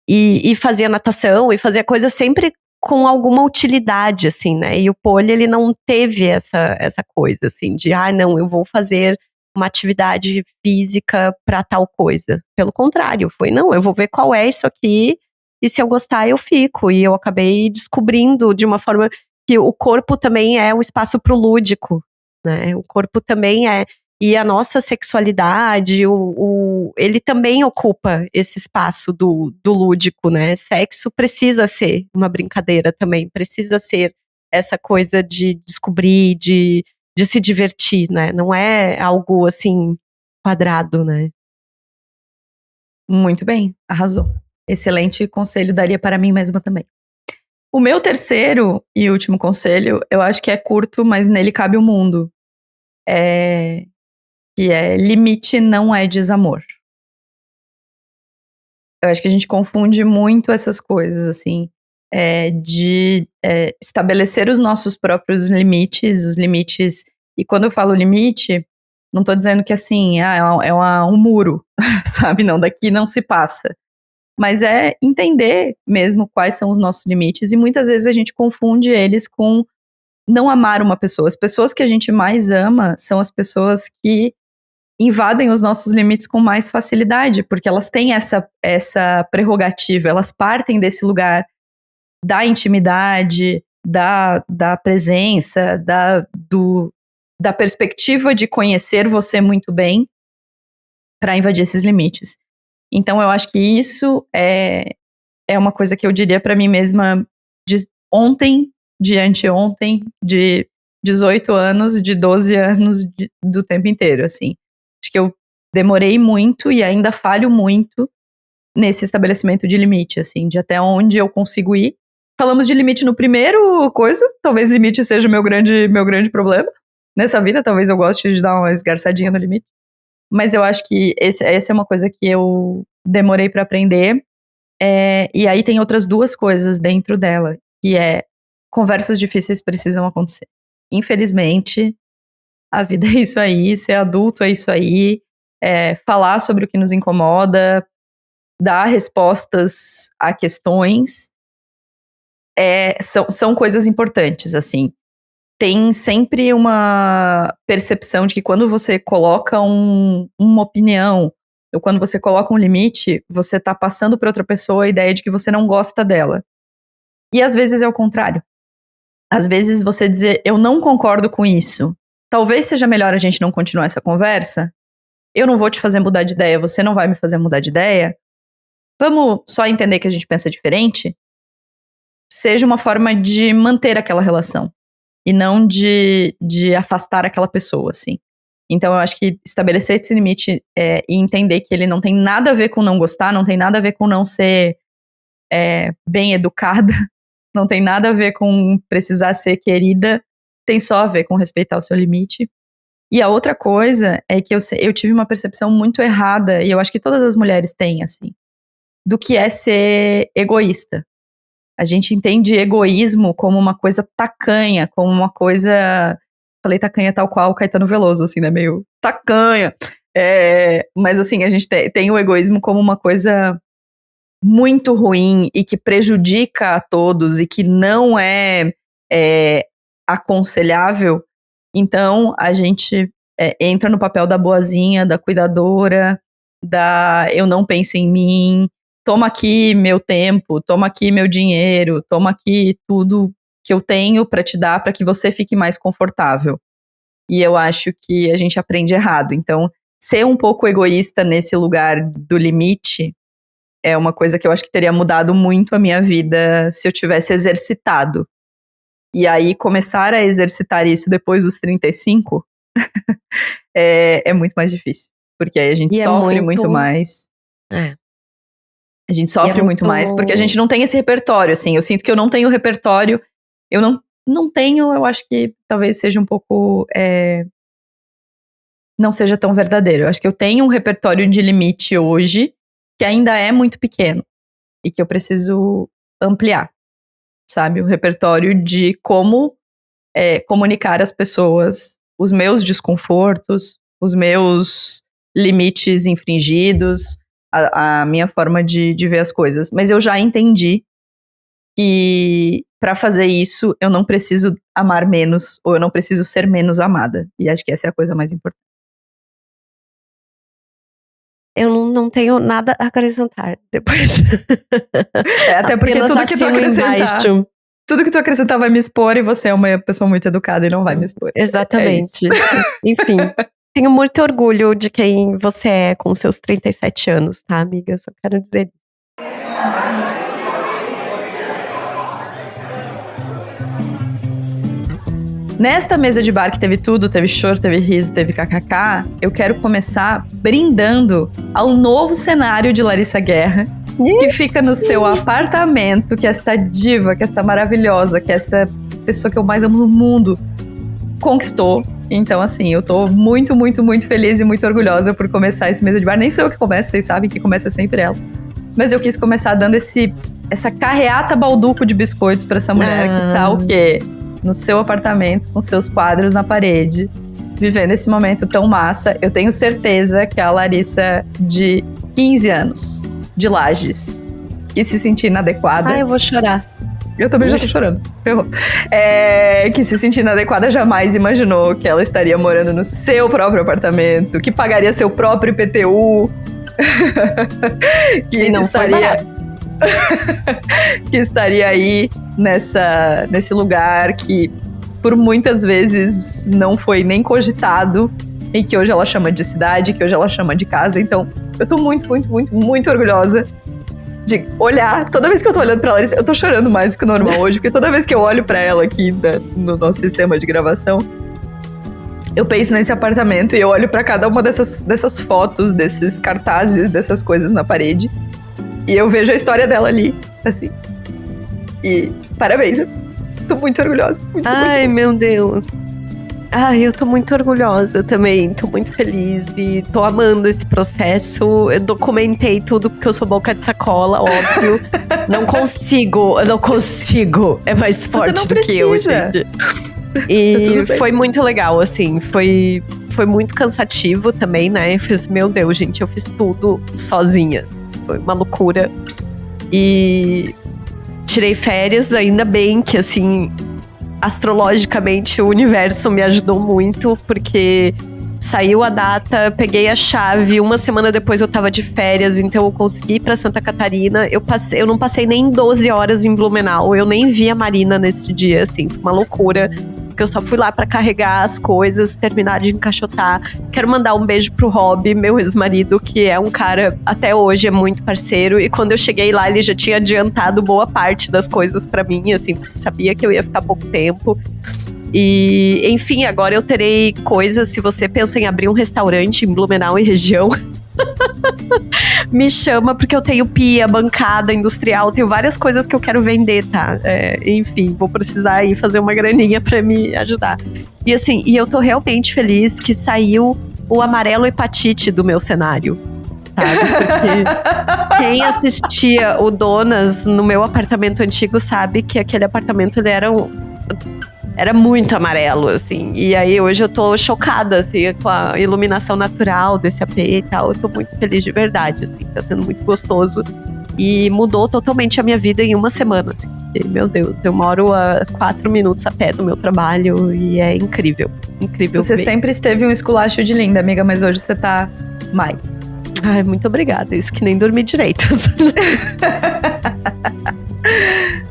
e fazia natação, e fazia coisa sempre com alguma utilidade, assim, né? E o pole, ele não teve essa coisa, assim, de, não, eu vou fazer uma atividade física pra tal coisa. Pelo contrário, foi, não, eu vou ver qual é isso aqui, e se eu gostar, eu fico. E eu acabei descobrindo de uma forma que o corpo também é um espaço pro lúdico, né? O corpo também e a nossa sexualidade, ele também ocupa esse espaço do lúdico, né? Sexo precisa ser uma brincadeira também, precisa ser essa coisa de descobrir, de se divertir, né? Não é algo, assim, quadrado, né? Muito bem, arrasou. Excelente conselho, daria para mim mesma também. O meu terceiro e último conselho, eu acho que é curto, mas nele cabe o mundo. Que é limite não é desamor. Eu acho que a gente confunde muito essas coisas, assim, de estabelecer os nossos próprios limites, os limites. E quando eu falo limite, não tô dizendo que assim, um muro, sabe? Não, daqui não se passa. Mas é entender mesmo quais são os nossos limites, e muitas vezes a gente confunde eles com não amar uma pessoa. As pessoas que a gente mais ama são as pessoas que invadem os nossos limites com mais facilidade, porque elas têm essa prerrogativa, elas partem desse lugar da intimidade, da presença, da perspectiva de conhecer você muito bem para invadir esses limites. Então eu acho que isso é uma coisa que eu diria para mim mesma de ontem, de anteontem, de 18 anos, de 12 anos, do tempo inteiro, assim. Acho que eu demorei muito e ainda falho muito nesse estabelecimento de limite, assim, de até onde eu consigo ir. Falamos de limite no primeiro coisa, talvez limite seja o meu grande problema nessa vida, talvez eu goste de dar uma esgarçadinha no limite. Mas eu acho que essa é uma coisa que eu demorei pra aprender. E aí tem outras duas coisas dentro dela, que conversas difíceis precisam acontecer. Infelizmente, a vida é isso aí, ser adulto é isso aí, falar sobre o que nos incomoda, dar respostas a questões, são coisas importantes, assim. Tem sempre uma percepção de que quando você coloca uma opinião, ou quando você coloca um limite, você tá passando para outra pessoa a ideia de que você não gosta dela. E às vezes é o contrário. Às vezes você dizer, eu não concordo com isso, talvez seja melhor a gente não continuar essa conversa, eu não vou te fazer mudar de ideia, você não vai me fazer mudar de ideia, vamos só entender que a gente pensa diferente, seja uma forma de manter aquela relação. E não de afastar aquela pessoa, assim. Então, eu acho que estabelecer esse limite e entender que ele não tem nada a ver com não gostar, não tem nada a ver com não ser bem educada, não tem nada a ver com precisar ser querida, tem só a ver com respeitar o seu limite. E a outra coisa é que eu tive uma percepção muito errada, e eu acho que todas as mulheres têm, assim, do que é ser egoísta. A gente entende egoísmo como uma coisa tacanha, como uma coisa... Falei tacanha tal qual o Caetano Veloso, assim, né? Meio tacanha. Mas, assim, a gente tem o egoísmo como uma coisa muito ruim e que prejudica a todos e que não é aconselhável. Então, a gente entra no papel da boazinha, da cuidadora, eu não penso em mim, toma aqui meu tempo, toma aqui meu dinheiro, toma aqui tudo que eu tenho para te dar para que você fique mais confortável. E eu acho que a gente aprende errado. Então, ser um pouco egoísta nesse lugar do limite é uma coisa que eu acho que teria mudado muito a minha vida se eu tivesse exercitado. E aí, começar a exercitar isso depois dos 35 é muito mais difícil. Porque aí a gente sofre muito mais. A gente sofre muito mais porque a gente não tem esse repertório, assim. Eu sinto que eu não tenho repertório. Eu não tenho, eu acho que talvez seja um pouco... não seja tão verdadeiro. Eu acho que eu tenho um repertório de limite hoje que ainda é muito pequeno. E que eu preciso ampliar. Sabe? O repertório de como comunicar às pessoas os meus desconfortos, os meus limites infringidos, a minha forma de ver as coisas. Mas eu já entendi que para fazer isso eu não preciso amar menos ou eu não preciso ser menos amada. E acho que essa é a coisa mais importante. Eu não tenho nada a acrescentar depois. Até porque tudo que tu acrescentar... Tudo que tu acrescentar vai me expor e você é uma pessoa muito educada e não vai me expor. Exatamente. Enfim, tenho muito orgulho de quem você é com seus 37 anos, tá, amiga? Só quero dizer. Nesta mesa de bar que teve tudo, teve choro, teve riso, teve kkk, eu quero começar brindando ao novo cenário de Larissa Guerra, que fica no seu apartamento, que esta diva, que esta maravilhosa, que essa pessoa que eu mais amo no mundo conquistou. Então, assim, eu tô muito, muito, muito feliz e muito orgulhosa por começar esse mesa de bar. Nem sou eu que começo, vocês sabem que começa sempre ela. Mas eu quis começar dando essa carreata balduco de biscoitos pra essa mulher que tá o quê? No seu apartamento, com seus quadros na parede, vivendo esse momento tão massa. Eu tenho certeza que a Larissa de 15 anos, de Lages, que se sentir inadequada... eu vou chorar. Eu também já tô chorando. Que se sentir inadequada jamais imaginou que ela estaria morando no seu próprio apartamento, que pagaria seu próprio IPTU, que não estaria... que estaria aí nesse lugar que por muitas vezes não foi nem cogitado e que hoje ela chama de cidade, que hoje ela chama de casa. Então eu tô muito, muito, muito, muito orgulhosa de olhar. Toda vez que eu tô olhando pra Larissa, eu tô chorando mais do que o normal hoje, porque toda vez que eu olho pra ela aqui no nosso sistema de gravação, eu penso nesse apartamento e eu olho pra cada uma dessas fotos, desses cartazes, dessas coisas na parede, e eu vejo a história dela ali, assim. E parabéns, eu tô muito orgulhosa. Muito. Meu Deus. Eu tô muito orgulhosa também, tô muito feliz e tô amando esse processo. Eu documentei tudo porque eu sou boca de sacola, óbvio. Eu não consigo. É mais forte do que eu, gente. E foi muito legal, assim, foi muito cansativo também, né? Eu fiz, meu Deus, gente, eu fiz tudo sozinha. Foi uma loucura. E tirei férias, ainda bem que, assim, astrologicamente o universo me ajudou muito, porque saiu a data, peguei a chave, uma semana depois eu tava de férias, então eu consegui ir pra Santa Catarina. Eu não passei nem 12 horas em Blumenau, eu nem vi a Marina nesse dia, assim, foi uma loucura. Porque eu só fui lá pra carregar as coisas, terminar de encaixotar. Quero mandar um beijo pro Rob, meu ex-marido, que é um cara, até hoje, é muito parceiro. E quando eu cheguei lá, ele já tinha adiantado boa parte das coisas pra mim, assim, porque sabia que eu ia ficar pouco tempo. E, enfim, agora eu terei coisas, se você pensa em abrir um restaurante em Blumenau e região... me chama, porque eu tenho pia, bancada industrial, tenho várias coisas que eu quero vender, tá? Enfim, vou precisar ir fazer uma graninha pra me ajudar. E assim, eu tô realmente feliz que saiu o amarelo hepatite do meu cenário, sabe? Porque quem assistia o Donas no meu apartamento antigo sabe que aquele apartamento, ele era muito amarelo, assim. E aí, hoje eu tô chocada, assim, com a iluminação natural desse AP e tal. Eu tô muito feliz de verdade, assim. Tá sendo muito gostoso. E mudou totalmente a minha vida em uma semana, assim. E, meu Deus, eu moro a 4 minutos a pé do meu trabalho e é incrível. Incrível. Você sempre esteve um esculacho de linda, amiga, mas hoje você tá mais. Ai, muito obrigada. Isso que nem dormi direito.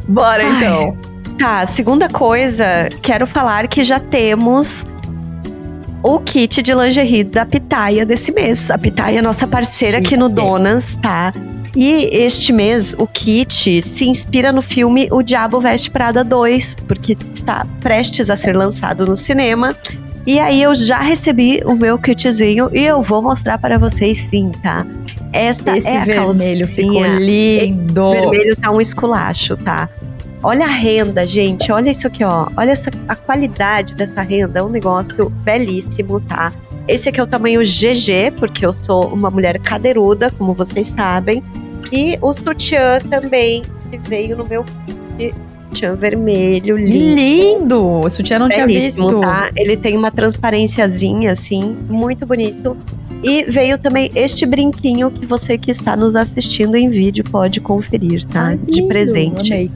Bora, então. Tá, segunda coisa, quero falar que já temos o kit de lingerie da Pitaia desse mês. A Pitaia é nossa parceira aqui no Donas, tá? E este mês, o kit se inspira no filme O Diabo Veste Prada 2, porque está prestes a ser lançado no cinema. E aí eu já recebi o meu kitzinho e eu vou mostrar para vocês sim, tá? Esta Esse é a vermelho calcinha. ficou lindo. O vermelho tá um esculacho, tá? Olha a renda, gente. Olha isso aqui, ó. Olha a qualidade dessa renda. É um negócio belíssimo, tá? Esse aqui é o tamanho GG, porque eu sou uma mulher cadeiruda, como vocês sabem. E o sutiã também, que veio no meu kit. Sutiã vermelho, Lindo! O sutiã não tinha visto. Tá? Ele tem uma transparênciazinha, assim, muito bonito. E veio também este brinquinho que você que está nos assistindo em vídeo pode conferir, tá? Ai, de lindo, presente. amei.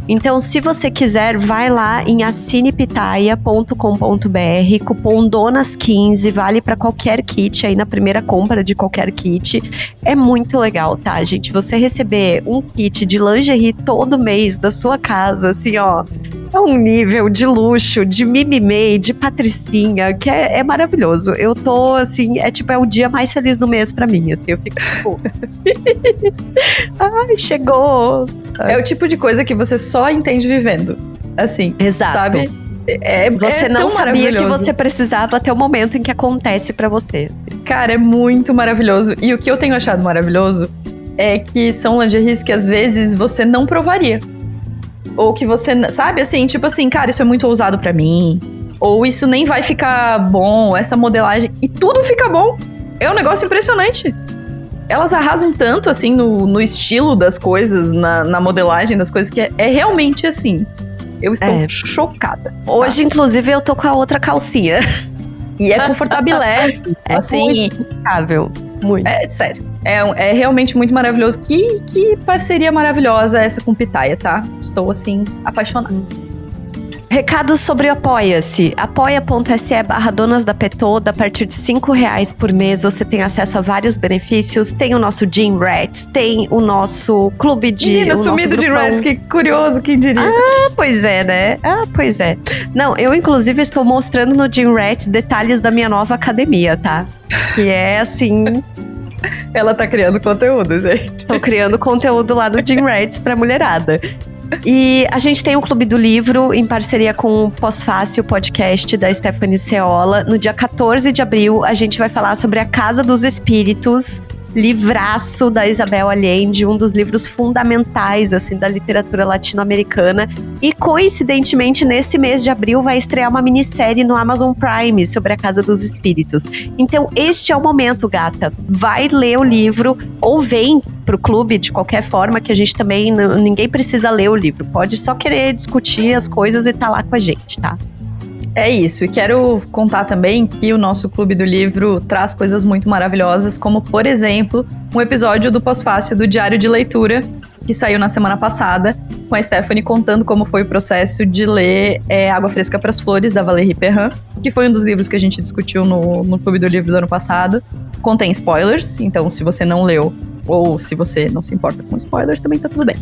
Então, se você quiser, vai lá em assinepitaia.com.br, cupom DONAS15, vale para qualquer kit aí na primeira compra de qualquer kit. É muito legal, tá, gente? Você receber um kit de lingerie todo mês da sua casa, assim, ó, é um nível de luxo, de mimimei, de patricinha, que é maravilhoso. Eu tô, assim, é o dia mais feliz do mês pra mim, assim, eu fico tipo... Ai, chegou! É o tipo de coisa que você só entende vivendo. Assim, Exato. sabe? Você não tão sabia que maravilhoso. você precisava até o momento em que acontece pra você. Cara, é muito maravilhoso. E o que eu tenho achado maravilhoso é que são lingeries que às vezes você não provaria. Ou que você, sabe, assim, tipo assim, cara, isso é muito ousado pra mim. Ou isso nem vai ficar bom, essa modelagem. E tudo fica bom. É um negócio impressionante. Elas arrasam tanto, assim, no estilo das coisas, na modelagem das coisas, que é realmente assim. Eu estou chocada. Hoje, inclusive, eu tô com a outra calcinha. E é confortabilé. assim, muito confortável. Muito. É sério. É realmente muito maravilhoso. Que parceria maravilhosa essa com Pitaia, tá? Estou, assim, apaixonada. Recado sobre o Apoia-se. apoia.se/donasdapetoda. A partir de R$5 por mês você tem acesso a vários benefícios. Tem o nosso Gym Rats, tem o nosso clube de... Menina, sumido de Rats, que curioso, quem diria? Ah, pois é, né? Ah, pois é. Não, eu inclusive estou mostrando no Gym Rats detalhes da minha nova academia, tá? Que é assim... Ela tá criando conteúdo, gente. Tô criando conteúdo lá no Gym Rats pra mulherada. E a gente tem o Clube do Livro em parceria com o Pós-Fácil podcast da Stephanie Ceola. No dia 14 de abril, a gente vai falar sobre A Casa dos Espíritos, livraço da Isabel Allende, um dos livros fundamentais, assim, da literatura latino-americana. E, coincidentemente, nesse mês de abril, vai estrear uma minissérie no Amazon Prime sobre A Casa dos Espíritos. Então, este é o momento, gata. Vai ler o livro ou vem pro clube de qualquer forma, que a gente também, ninguém precisa ler o livro. Pode só querer discutir as coisas e tá lá com a gente, tá? É isso, e quero contar também que o nosso Clube do Livro traz coisas muito maravilhosas, como, por exemplo, um episódio do Pós-Fácil do Diário de Leitura, que saiu na semana passada, com a Stephanie contando como foi o processo de ler Água Fresca para as Flores, da Valérie Perrin, que foi um dos livros que a gente discutiu no Clube do Livro do ano passado. Contém spoilers, então se você não leu, ou se você não se importa com spoilers, também tá tudo bem.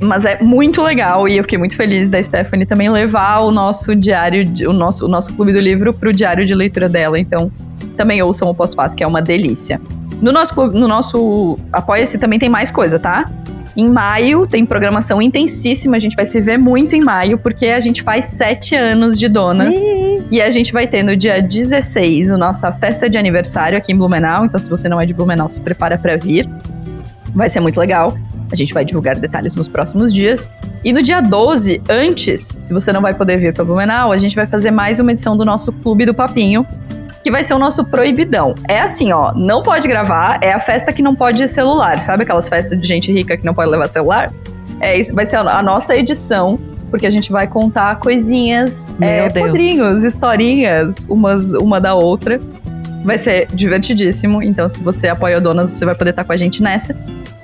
Mas é muito legal e eu fiquei muito feliz da Stephanie também levar o nosso diário, o nosso Clube do Livro pro diário de leitura dela. Então, também ouçam o Pós-Fácil, que é uma delícia. No nosso Apoia-se também tem mais coisa, tá? Em maio tem programação intensíssima, a gente vai se ver muito em maio, porque a gente faz 7 anos de Donas. E a gente vai ter no dia 16 a nossa festa de aniversário aqui em Blumenau. Então, se você não é de Blumenau, se prepara pra vir. Vai ser muito legal. A gente vai divulgar detalhes nos próximos dias. E no dia 12, antes, se você não vai poder vir para Blumenau, a gente vai fazer mais uma edição do nosso Clube do Papinho, que vai ser o nosso proibidão. É assim, ó, não pode gravar, é a festa que não pode celular. Sabe aquelas festas de gente rica que não pode levar celular? Isso vai ser a nossa edição, porque a gente vai contar coisinhas, quadrinhos, historinhas, uma da outra. Vai ser divertidíssimo, então se você apoia o Donas, você vai poder estar com a gente nessa.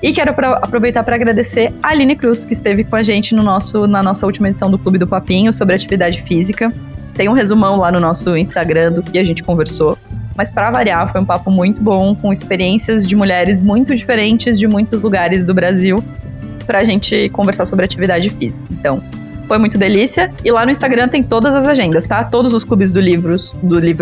E quero aproveitar para agradecer a Aline Cruz, que esteve com a gente na nossa última edição do Clube do Papinho sobre atividade física. Tem um resumão lá no nosso Instagram do que a gente conversou. Mas para variar, foi um papo muito bom, com experiências de mulheres muito diferentes de muitos lugares do Brasil, pra gente conversar sobre atividade física. Então, foi muito delícia. E lá no Instagram tem todas as agendas, tá? Todos os clubes do livro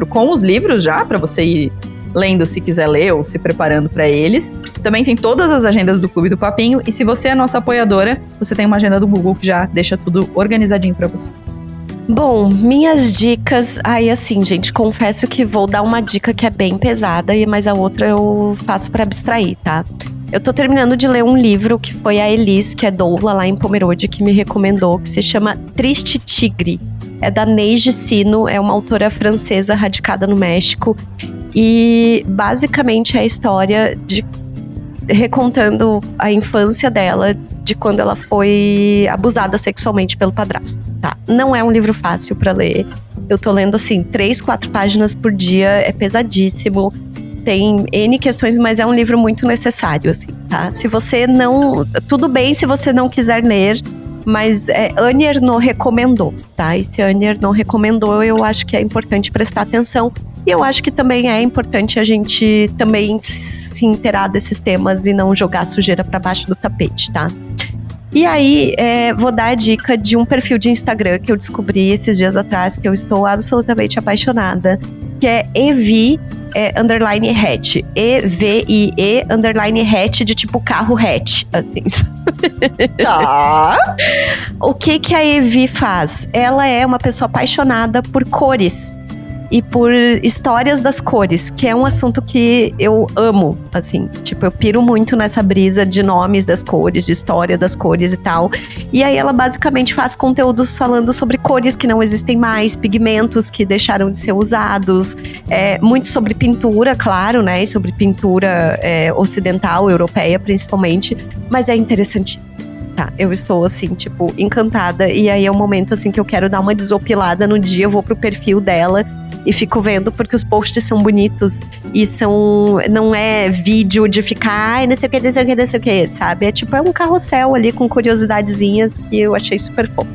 com os livros já, pra você ir lendo se quiser ler ou se preparando para eles. Também tem todas as agendas do Clube do Papinho. E se você é nossa apoiadora, você tem uma agenda do Google que já deixa tudo organizadinho para você. Bom, minhas dicas... Aí, assim, gente, confesso que vou dar uma dica que é bem pesada, mas a outra eu faço pra abstrair, tá? Eu tô terminando de ler um livro que foi a Elis, que é doula lá em Pomerode, que me recomendou, que se chama Triste Tigre. É da Neige Sino, é uma autora francesa radicada no México. E basicamente é a história de recontando a infância dela, de quando ela foi abusada sexualmente pelo padrasto, tá? Não é um livro fácil pra ler. Eu tô lendo, assim, 3, 4 páginas por dia, é pesadíssimo. Tem N questões, mas é um livro muito necessário, assim, tá? Se você não... Tudo bem se você não quiser ler, mas Annie Ernaux recomendou, tá? E se a Annie Ernaux recomendou, eu acho que é importante prestar atenção. E eu acho que também é importante a gente também se inteirar desses temas e não jogar sujeira pra baixo do tapete, tá? E aí, vou dar a dica de um perfil de Instagram que eu descobri esses dias atrás, que eu estou absolutamente apaixonada, que é Evi underline hatch. EVIE underline hatch, de tipo carro hatch, assim. Tá. O que a Evi faz? Ela é uma pessoa apaixonada por cores e por histórias das cores, que é um assunto que eu amo, assim. Tipo, eu piro muito nessa brisa de nomes das cores, de história das cores e tal. E aí ela basicamente faz conteúdos falando sobre cores que não existem mais, pigmentos que deixaram de ser usados, muito sobre pintura, claro, né? E sobre pintura ocidental, europeia principalmente, mas é interessante. Tá, eu estou, assim, tipo, encantada. E aí é um momento, assim, que eu quero dar uma desopilada no dia. Eu vou pro perfil dela e fico vendo, porque os posts são bonitos. E não é vídeo de ficar, ai, não sei o que, não sei o que, não sei o que, sabe? É tipo, é um carrossel ali com curiosidadezinhas que eu achei super fofo.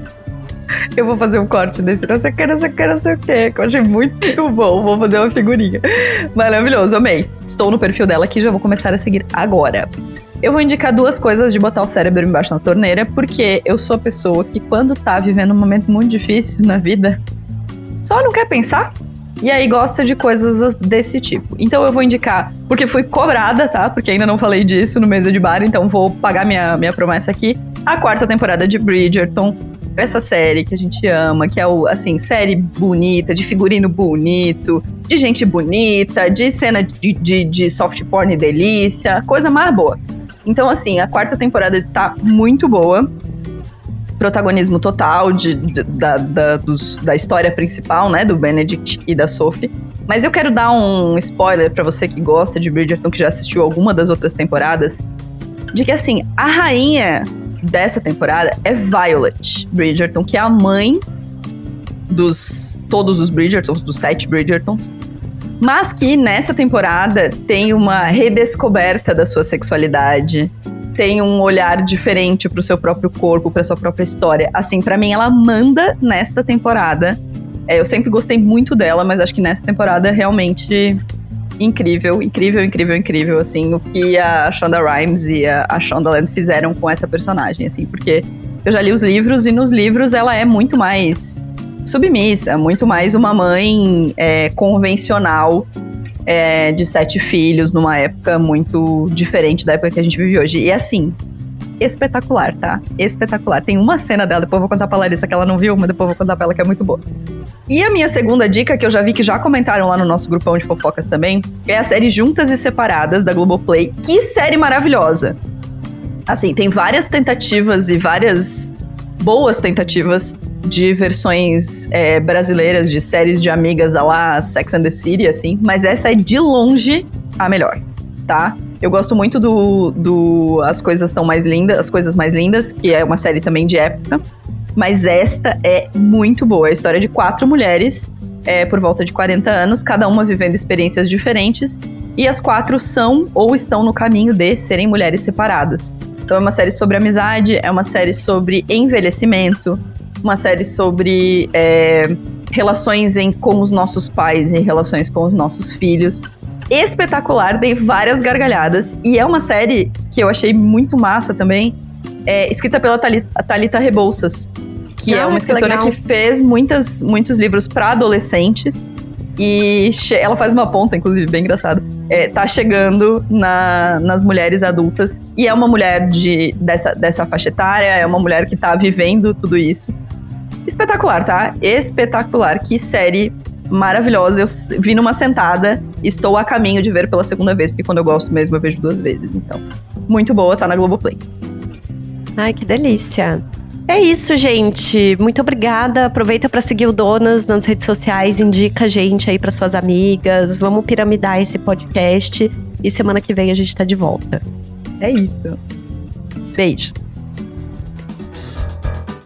Eu vou fazer um corte desse, não sei o que, não sei o que, não sei o que, que eu achei muito bom. Vou fazer uma figurinha. Maravilhoso, amei. Estou no perfil dela aqui, já vou começar a seguir agora. Eu vou indicar 2 coisas de botar o cérebro embaixo da torneira, porque eu sou a pessoa que, quando tá vivendo um momento muito difícil na vida, só não quer pensar, e aí gosta de coisas desse tipo. Então eu vou indicar, porque fui cobrada, tá? Porque ainda não falei disso no Mesa de Bar, então vou pagar minha promessa aqui. A 4ª temporada de Bridgerton, essa série que a gente ama, que é, assim, série bonita, de figurino bonito, de gente bonita, de cena de soft porn e delícia, coisa mais boa. Então, assim, a 4ª temporada tá muito boa. Protagonismo total da história principal, né? Do Benedict e da Sophie. Mas eu quero dar um spoiler pra você que gosta de Bridgerton, que já assistiu alguma das outras temporadas, de que, assim, a rainha dessa temporada é Violet Bridgerton, que é a mãe todos os Bridgertons, dos 7 Bridgertons. Mas que nessa temporada tem uma redescoberta da sua sexualidade, tem um olhar diferente pro seu próprio corpo, pra sua própria história. Assim, pra mim, ela manda nesta temporada. Eu sempre gostei muito dela, mas acho que nessa temporada é realmente incrível, incrível, incrível, incrível, assim, o que a Shonda Rhimes e a Shondaland fizeram com essa personagem, assim, porque eu já li os livros, e nos livros ela é muito mais submissa, muito mais uma mãe convencional, de 7 filhos, numa época muito diferente da época que a gente vive hoje. E assim, espetacular, tá? Espetacular. Tem uma cena dela, depois eu vou contar pra Larissa que ela não viu, mas depois eu vou contar pra ela que é muito boa. E a minha segunda dica, que eu já vi que já comentaram lá no nosso grupão de fofocas também, é a série Juntas e Separadas, da Globoplay. Que série maravilhosa! Assim, tem várias tentativas e várias boas tentativas de versões brasileiras de séries de amigas à la Sex and the City, assim, mas essa é de longe a melhor, tá? Eu gosto muito do As Coisas Tão Mais Lindas, As Coisas Mais Lindas, que é uma série também de época, mas esta é muito boa. É a história de 4 mulheres, por volta de 40 anos, cada uma vivendo experiências diferentes, e as 4 são ou estão no caminho de serem mulheres separadas. Então é uma série sobre amizade, é uma série sobre envelhecimento, uma série sobre relações com os nossos pais e relações com os nossos filhos. Espetacular, dei várias gargalhadas. E é uma série que eu achei muito massa também, escrita pela Thalita Rebouças, que é uma escritora que fez muitos livros para adolescentes. E ela faz uma ponta, inclusive, bem engraçado. Tá chegando nas mulheres adultas. E é uma mulher dessa faixa etária, é uma mulher que tá vivendo tudo isso. Espetacular, tá? Espetacular. Que série maravilhosa. Eu vi numa sentada, estou a caminho de ver pela segunda vez, porque quando eu gosto mesmo eu vejo 2 vezes. Então, muito boa, tá na Globoplay. Ai, que delícia. É isso, gente. Muito obrigada. Aproveita para seguir o Donas nas redes sociais, indica a gente aí para suas amigas. Vamos piramidar esse podcast e semana que vem a gente tá de volta. É isso. Beijo.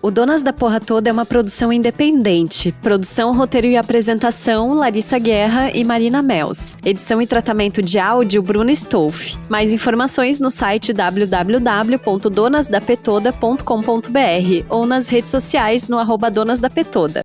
O Donas da Porra Toda é uma produção independente. Produção, roteiro e apresentação, Larissa Guerra e Marina Mels. Edição e tratamento de áudio, Bruno Stolf. Mais informações no site www.donasdapetoda.com.br ou nas redes sociais no @donasdapetoda.